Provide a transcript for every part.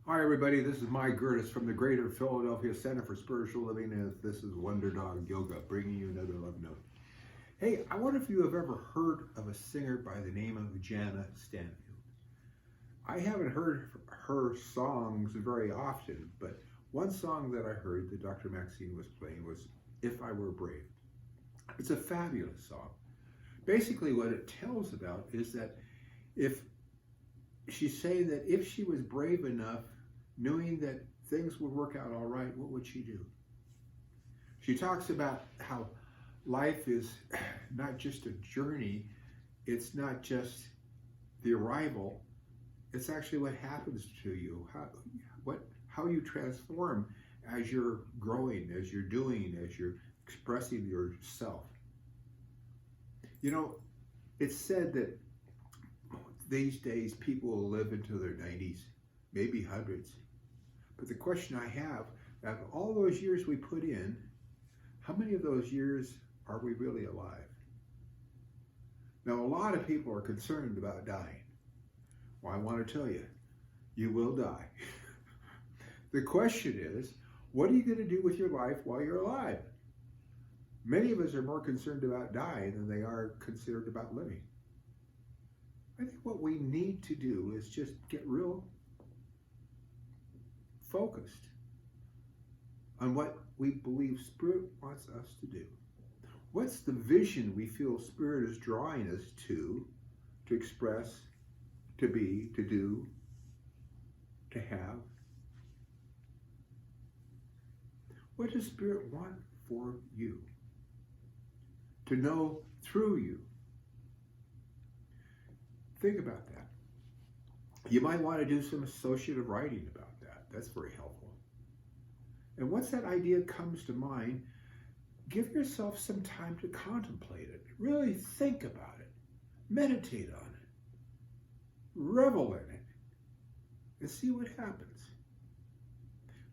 Hi, everybody. This is my Gerdes from the Greater Philadelphia Center for Spiritual Living, and this is Wonder Dog Yoga, bringing you another love note. Hey, I wonder if you have ever heard of a singer by the name of Jana Stanfield. I haven't heard her songs very often, but one song that I heard that Dr. Maxine was playing was If I Were Brave. It's a fabulous song. Basically, what it tells about is that if she's saying that if she was brave enough, knowing that things would work out all right, what would she do? She talks about how life is not just a journey, it's not just the arrival, it's actually what happens to you, how you transform as you're growing, as you're doing, as you're expressing yourself. You know, it's said that these days people will live into their 90s, maybe hundreds. But the question I have, out of all those years we put in, how many of those years are we really alive? Now, a lot of people are concerned about dying. Well, I want to tell you, you will die. The question is, what are you going to do with your life while you're alive? Many of us are more concerned about dying than they are concerned about living. I think what we need to do is just get real focused on what we believe Spirit wants us to do. What's the vision we feel Spirit is drawing us to express, to be, to do, to have? What does Spirit want for you? To know through you? Think about that. You might want to do some associative writing about that. That's very helpful. And once that idea comes to mind, give yourself some time to contemplate it. Really think about it. Meditate on it. Revel in it. And see what happens.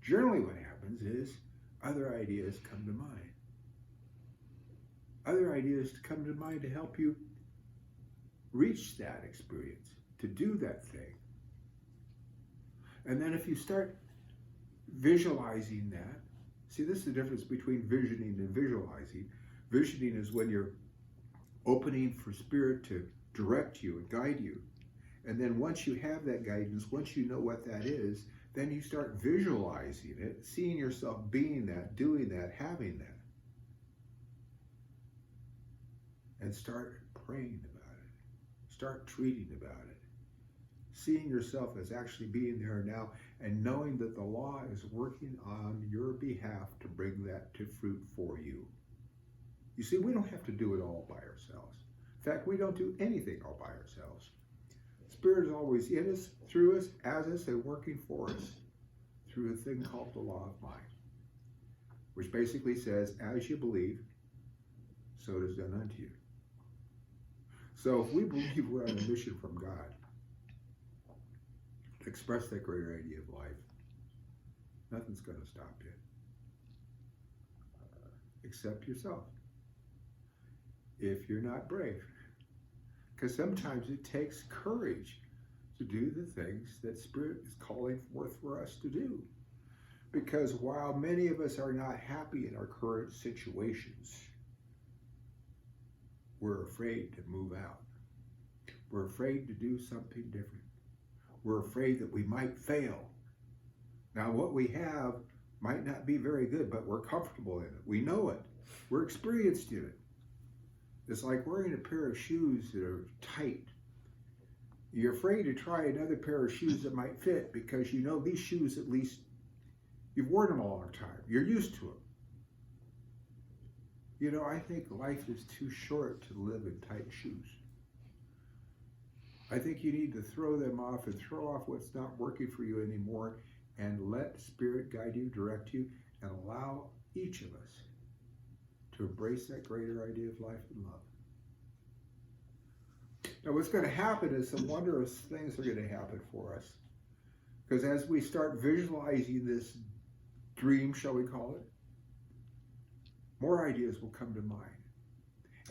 Generally what happens is other ideas come to mind. Other ideas come to mind to help you reach that experience, to do that thing. And then if you start visualizing that, see, this is the difference between visioning and visualizing. Visioning is when you're opening for Spirit to direct you and guide you. And then once you have that guidance, once you know what that is, then you start visualizing it, seeing yourself being that, doing that, having that. And start praying about it. Start treating about it. Seeing yourself as actually being there now and knowing that the law is working on your behalf to bring that to fruit for you. You see, we don't have to do it all by ourselves. In fact, we don't do anything all by ourselves. Spirit is always in us, through us, as us, and working for us through a thing called the law of mind, which basically says, as you believe, so it is done unto you. So if we believe we're on a mission from God to express that greater idea of life, nothing's going to stop you. Except yourself. If you're not brave. Because sometimes it takes courage to do the things that Spirit is calling forth for us to do. Because while many of us are not happy in our current situations, we're afraid to move out. We're afraid to do something different. We're afraid that we might fail. Now, what we have might not be very good, but we're comfortable in it. We know it. We're experienced in it. It's like wearing a pair of shoes that are tight. You're afraid to try another pair of shoes that might fit because you know these shoes, at least, you've worn them a long time. You're used to them. You know, I think life is too short to live in tight shoes. I think you need to throw them off and throw off what's not working for you anymore and let Spirit guide you, direct you, and allow each of us to embrace that greater idea of life and love. Now, what's going to happen is some wondrous things are going to happen for us. Because as we start visualizing this dream, shall we call it, more ideas will come to mind.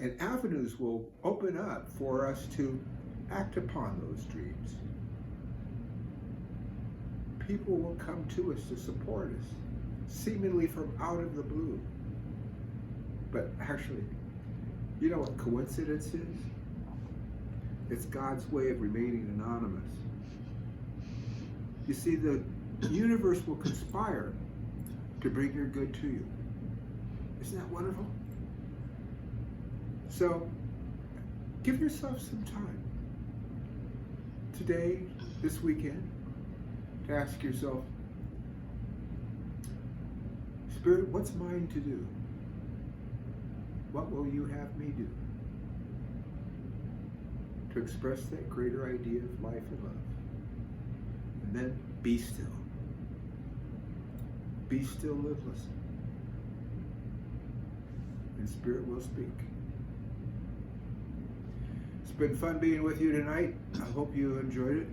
And avenues will open up for us to act upon those dreams. people will come to us to support us, seemingly from out of the blue. But actually, you know what coincidence is? It's God's way of remaining anonymous. You see, the universe will conspire to bring your good to you. Isn't that wonderful? So, give yourself some time today, this weekend, to ask yourself, Spirit, what's mine to do? What will you have me do? To express that greater idea of life and love. And then be still. Be still, live, listen. And Spirit will speak. It's been fun being with you tonight. I hope you enjoyed it.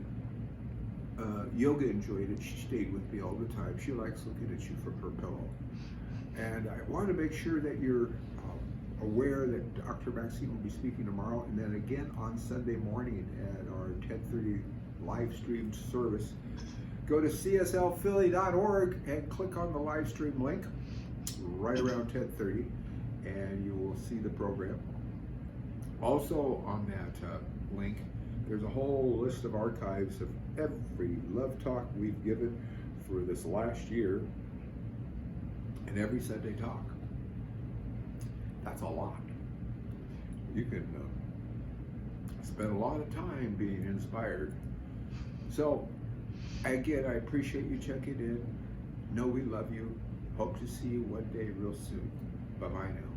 Yoga enjoyed it. She stayed with me all the time. She likes looking at you from her pillow. And I want to make sure that you're aware that Dr. Maxine will be speaking tomorrow, and then again on Sunday morning at our 10:30 live stream service. Go to cslphilly.org and click on the live stream link right around 10:30, and you will see the program. Also on that link, there's a whole list of archives of every love talk we've given for this last year and every Sunday talk. That's a lot. You can spend a lot of time being inspired. So, again, I appreciate you checking in. Know we love you. Hope to see you one day real soon. Bye-bye now.